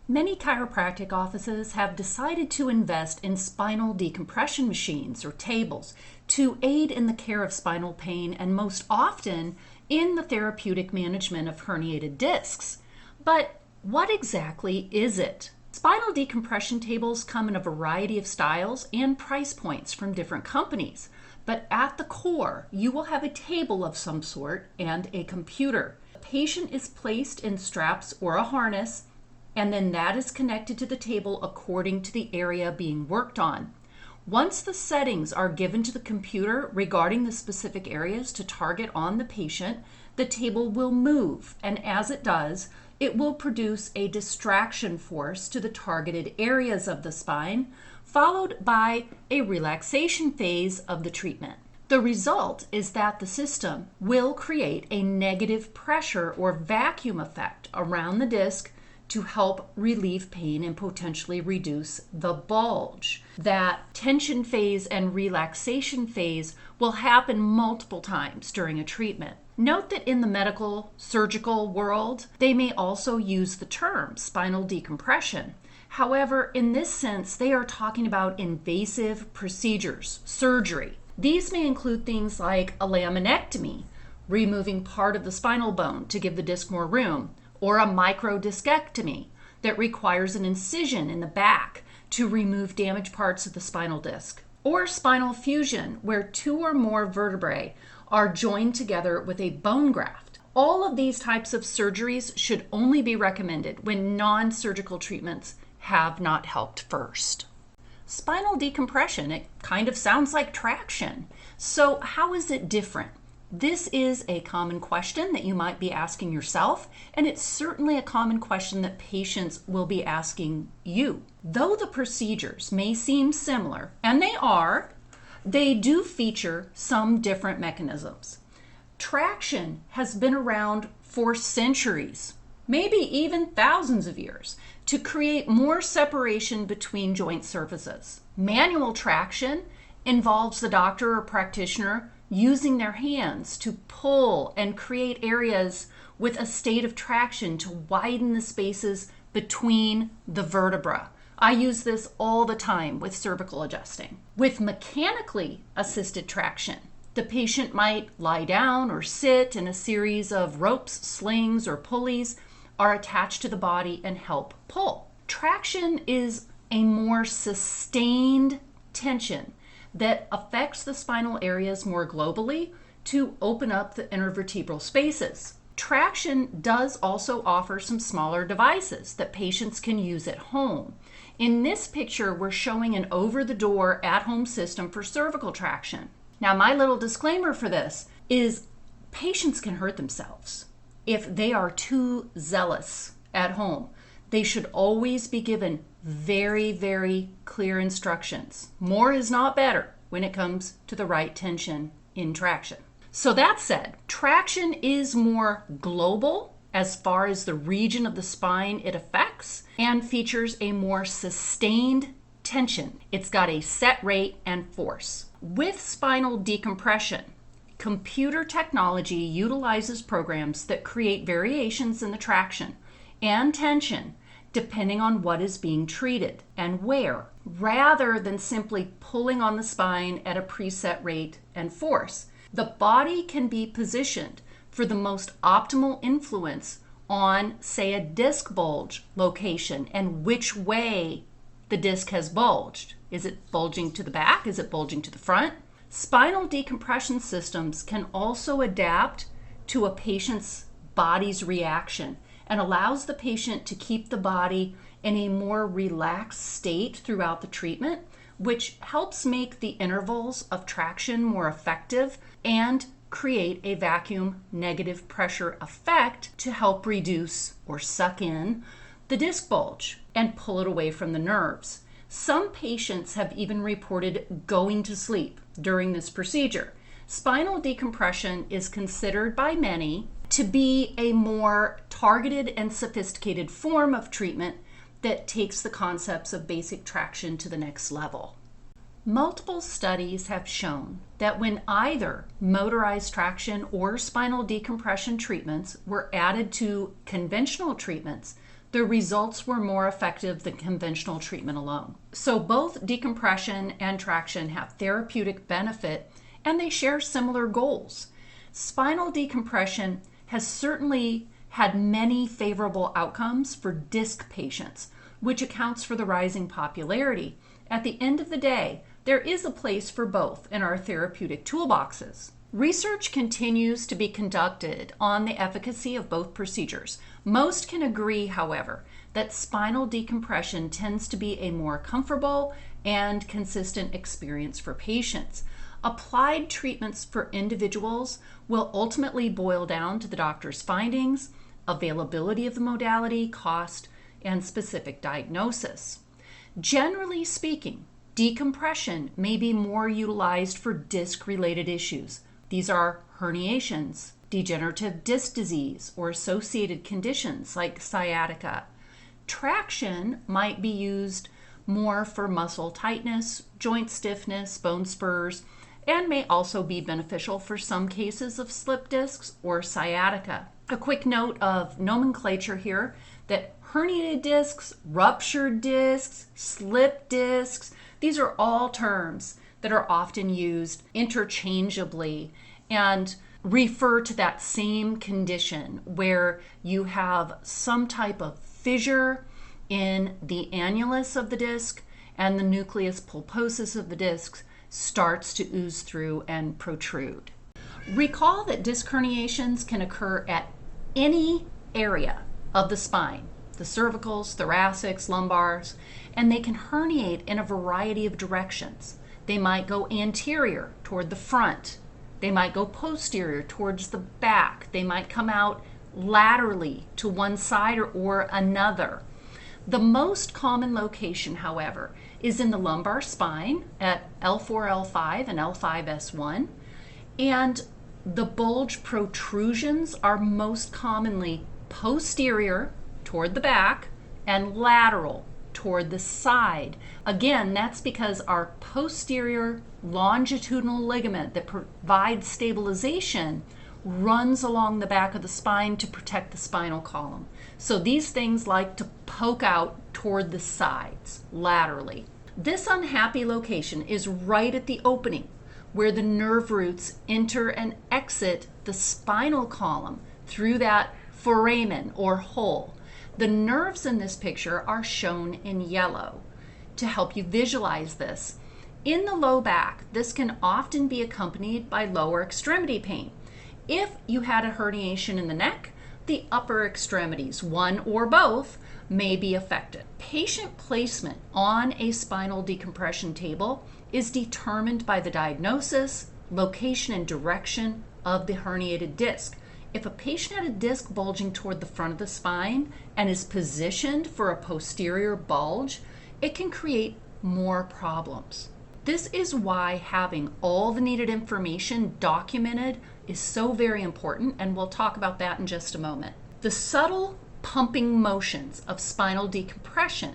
Many chiropractic offices have decided to invest in spinal decompression machines or tables to aid in the care of spinal pain and most often in the therapeutic management of herniated discs. But what exactly is it? Spinal decompression tables come in a variety of styles and price points from different companies, but at the core, you will have a table of some sort and a computer. The patient is placed in straps or a harness, and then that is connected to the table according to the area being worked on. Once the settings are given to the computer regarding the specific areas to target on the patient, the table will move, and as it does, it will produce a distraction force to the targeted areas of the spine, followed by a relaxation phase of the treatment. The result is that the system will create a negative pressure or vacuum effect around the disc to help relieve pain and potentially reduce the bulge. That tension phase and relaxation phase will happen multiple times during a treatment. Note that in the medical surgical world, they may also use the term spinal decompression. However, in this sense, they are talking about invasive procedures, surgery. These may include things like a laminectomy, removing part of the spinal bone to give the disc more room, or a microdiscectomy that requires an incision in the back to remove damaged parts of the spinal disc, or spinal fusion, where two or more vertebrae are joined together with a bone graft. All of these types of surgeries should only be recommended when non-surgical treatments have not helped first. Spinal decompression, it kind of sounds like traction. So how is it different? This is a common question that you might be asking yourself, and it's certainly a common question that patients will be asking you. Though the procedures may seem similar, and they do feature some different mechanisms. Traction has been around for centuries, maybe even thousands of years, to create more separation between joint surfaces. Manual traction involves the doctor or practitioner using their hands to pull and create areas with a state of traction to widen the spaces between the vertebra. I use this all the time with cervical adjusting. With mechanically assisted traction, the patient might lie down or sit, and a series of ropes, slings, or pulleys are attached to the body and help pull. Traction is a more sustained tension that affects the spinal areas more globally to open up the intervertebral spaces. Traction does also offer some smaller devices that patients can use at home. In this picture, we're showing an over-the-door at-home system for cervical traction. Now, my little disclaimer for this is patients can hurt themselves if they are too zealous at home. They should always be given very, very clear instructions. More is not better when it comes to the right tension in traction. So that said, traction is more global as far as the region of the spine it affects and features a more sustained tension. It's got a set rate and force. With spinal decompression, computer technology utilizes programs that create variations in the traction and tension depending on what is being treated and where, rather than simply pulling on the spine at a preset rate and force. The body can be positioned for the most optimal influence on, say, a disc bulge location and which way the disc has bulged. Is it bulging to the back? Is it bulging to the front? Spinal decompression systems can also adapt to a patient's body's reaction and allows the patient to keep the body in a more relaxed state throughout the treatment, which helps make the intervals of traction more effective and create a vacuum negative pressure effect to help reduce or suck in the disc bulge and pull it away from the nerves. Some patients have even reported going to sleep during this procedure. Spinal decompression is considered by many to be a more targeted and sophisticated form of treatment that takes the concepts of basic traction to the next level. Multiple studies have shown that when either motorized traction or spinal decompression treatments were added to conventional treatments, the results were more effective than conventional treatment alone. So both decompression and traction have therapeutic benefit, and they share similar goals. Spinal decompression has certainly had many favorable outcomes for disc patients, which accounts for the rising popularity. At the end of the day, there is a place for both in our therapeutic toolboxes. Research continues to be conducted on the efficacy of both procedures. Most can agree, however, that spinal decompression tends to be a more comfortable and consistent experience for patients. Applied treatments for individuals will ultimately boil down to the doctor's findings, availability of the modality, cost, and specific diagnosis. Generally speaking, decompression may be more utilized for disc-related issues. These are herniations, degenerative disc disease, or associated conditions like sciatica. Traction might be used more for muscle tightness, joint stiffness, bone spurs, and may also be beneficial for some cases of slip discs or sciatica. A quick note of nomenclature here that herniated discs, ruptured discs, slip discs, these are all terms that are often used interchangeably and refer to that same condition where you have some type of fissure in the annulus of the disc and the nucleus pulposus of the disc starts to ooze through and protrude. Recall that disc herniations can occur at any area of the spine, the cervicals, thoracics, lumbars, and they can herniate in a variety of directions. They might go anterior toward the front. They might go posterior towards the back. They might come out laterally to one side or another. The most common location, however, is in the lumbar spine at L4, L5, and L5S1, and the bulge protrusions are most commonly posterior toward the back and lateral toward the side. Again, that's because our posterior longitudinal ligament that provides stabilization runs along the back of the spine to protect the spinal column. So these things like to poke out toward the sides laterally. This unhappy location is right at the opening where the nerve roots enter and exit the spinal column through that foramen or hole. The nerves in this picture are shown in yellow to help you visualize this. In the low back, this can often be accompanied by lower extremity pain. If you had a herniation in the neck, the upper extremities, one or both, may be affected. Patient placement on a spinal decompression table is determined by the diagnosis, location, and direction of the herniated disc. If a patient had a disc bulging toward the front of the spine and is positioned for a posterior bulge, it can create more problems. This is why having all the needed information documented is so very important, and we'll talk about that in just a moment. The subtle pumping motions of spinal decompression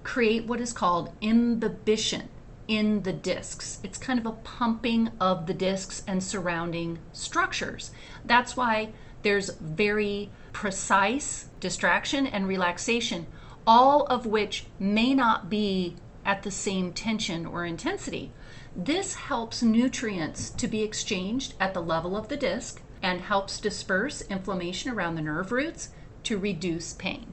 create what is called imbibition in the discs. It's kind of a pumping of the discs and surrounding structures. That's why there's very precise distraction and relaxation, all of which may not be at the same tension or intensity. This helps nutrients to be exchanged at the level of the disc and helps disperse inflammation around the nerve roots to reduce pain.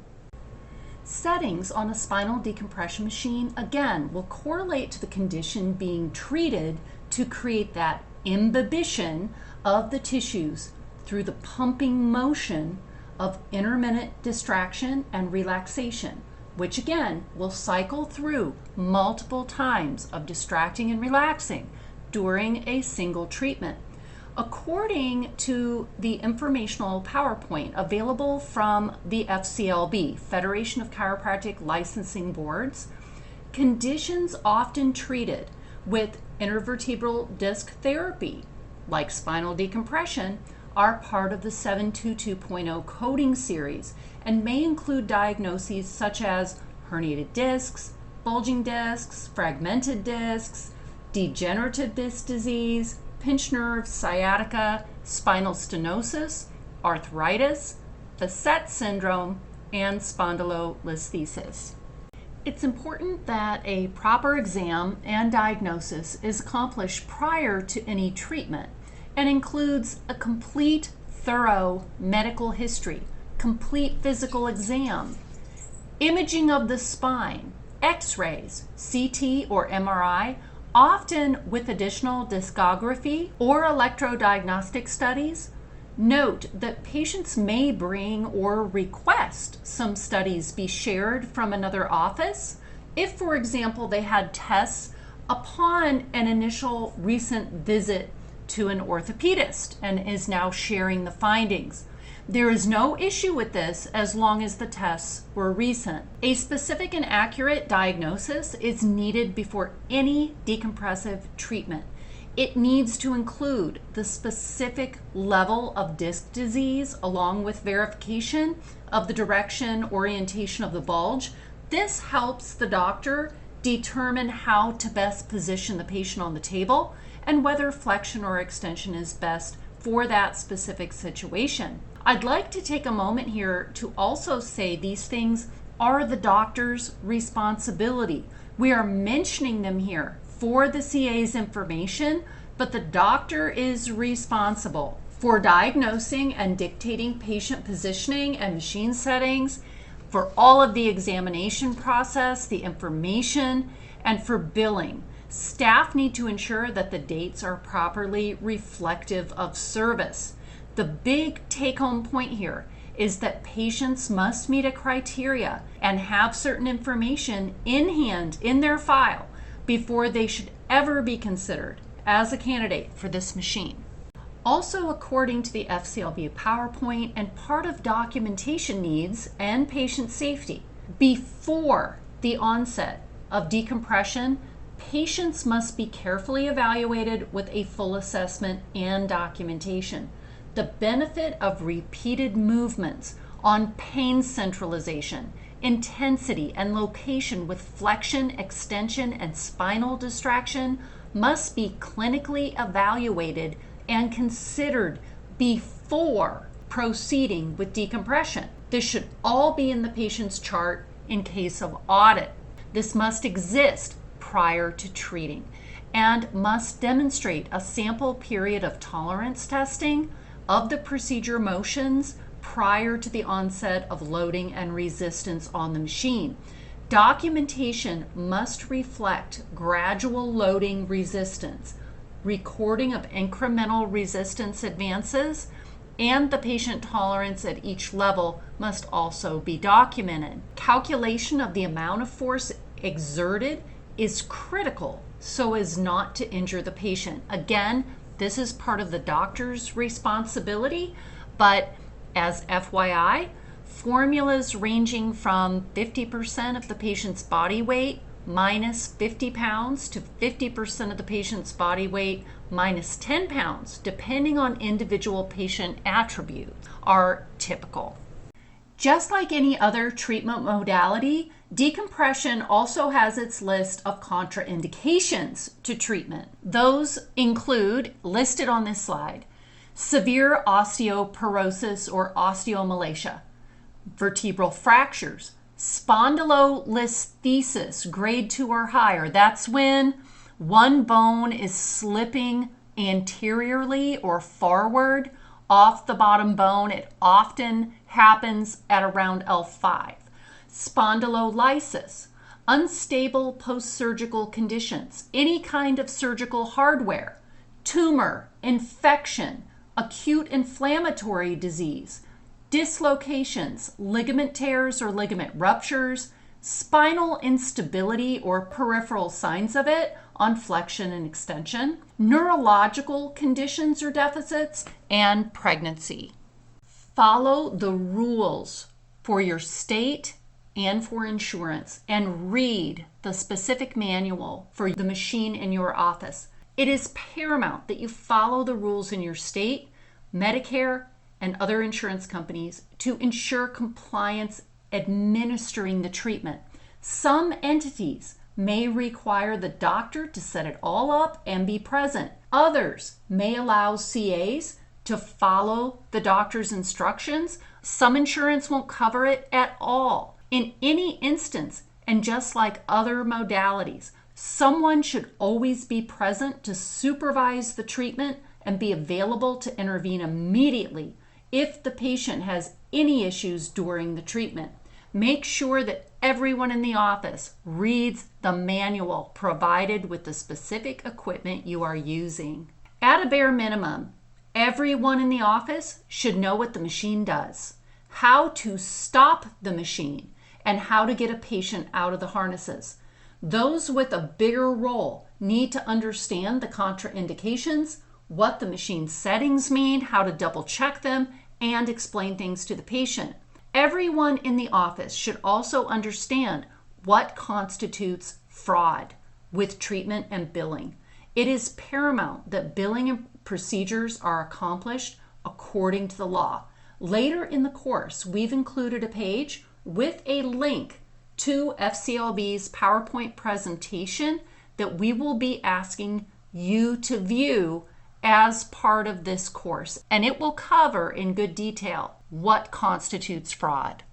Settings on a spinal decompression machine, again, will correlate to the condition being treated to create that imbibition of the tissues through the pumping motion of intermittent distraction and relaxation, which again will cycle through multiple times of distracting and relaxing during a single treatment. According to the informational PowerPoint available from the FCLB, Federation of Chiropractic Licensing Boards, conditions often treated with intervertebral disc therapy, like spinal decompression, are part of the 722.0 coding series and may include diagnoses such as herniated discs, bulging discs, fragmented discs, degenerative disc disease, pinched nerve, sciatica, spinal stenosis, arthritis, facet syndrome, and spondylolisthesis. It's important that a proper exam and diagnosis is accomplished prior to any treatment and includes a complete, thorough medical history, complete physical exam, imaging of the spine, X-rays, CT or MRI, often with additional discography or electrodiagnostic studies. Note that patients may bring or request some studies be shared from another office if, for example, they had tests upon an initial recent visit to an orthopedist and is now sharing the findings. There is no issue with this as long as the tests were recent. A specific and accurate diagnosis is needed before any decompressive treatment. It needs to include the specific level of disc disease along with verification of the direction, orientation of the bulge. This helps the doctor determine how to best position the patient on the table and whether flexion or extension is best for that specific situation. I'd like to take a moment here to also say these things are the doctor's responsibility. We are mentioning them here for the CA's information, but the doctor is responsible for diagnosing and dictating patient positioning and machine settings, for all of the examination process, the information, and for billing. Staff need to ensure that the dates are properly reflective of service. The big take-home point here is that patients must meet a criteria and have certain information in hand in their file before they should ever be considered as a candidate for this machine. Also, according to the FCLV PowerPoint and part of documentation needs and patient safety, before the onset of decompression, patients must be carefully evaluated with a full assessment and documentation. The benefit of repeated movements on pain centralization, intensity, and location with flexion, extension, and spinal distraction must be clinically evaluated and considered before proceeding with decompression. This should all be in the patient's chart in case of audit. This must exist prior to treating and must demonstrate a sample period of tolerance testing of the procedure motions prior to the onset of loading and resistance on the machine. Documentation must reflect gradual loading resistance, recording of incremental resistance advances, and the patient tolerance at each level must also be documented. Calculation of the amount of force exerted is critical so as not to injure the patient. Again, this is part of the doctor's responsibility, but as FYI, formulas ranging from 50% of the patient's body weight minus 50 pounds to 50% of the patient's body weight minus 10 pounds, depending on individual patient attributes, are typical. Just like any other treatment modality, decompression also has its list of contraindications to treatment. Those include, listed on this slide, severe osteoporosis or osteomalacia, vertebral fractures, spondylolisthesis, grade 2 or higher. That's when one bone is slipping anteriorly or forward off the bottom bone. It often happens at around L5. Spondylolysis, unstable post-surgical conditions, any kind of surgical hardware, tumor, infection, acute inflammatory disease, dislocations, ligament tears or ligament ruptures, spinal instability or peripheral signs of it on flexion and extension, neurological conditions or deficits, and pregnancy. Follow the rules for your state and for insurance and read the specific manual for the machine in your office. It is paramount that you follow the rules in your state, Medicare, and other insurance companies to ensure compliance administering the treatment. Some entities may require the doctor to set it all up and be present. Others may allow CAs to follow the doctor's instructions Some insurance won't cover it at all. In any instance, and just like other modalities, someone should always be present to supervise the treatment and be available to intervene immediately if the patient has any issues during the treatment. Make sure that everyone in the office reads the manual provided with the specific equipment you are using. At a bare minimum, everyone in the office should know what the machine does, how to stop the machine, and how to get a patient out of the harnesses. Those with a bigger role need to understand the contraindications, what the machine settings mean, how to double check them, and explain things to the patient. Everyone in the office should also understand what constitutes fraud with treatment and billing. It is paramount that billing and procedures are accomplished according to the law. Later in the course, we've included a page with a link to FCLB's PowerPoint presentation that we will be asking you to view as part of this course, and it will cover in good detail what constitutes fraud.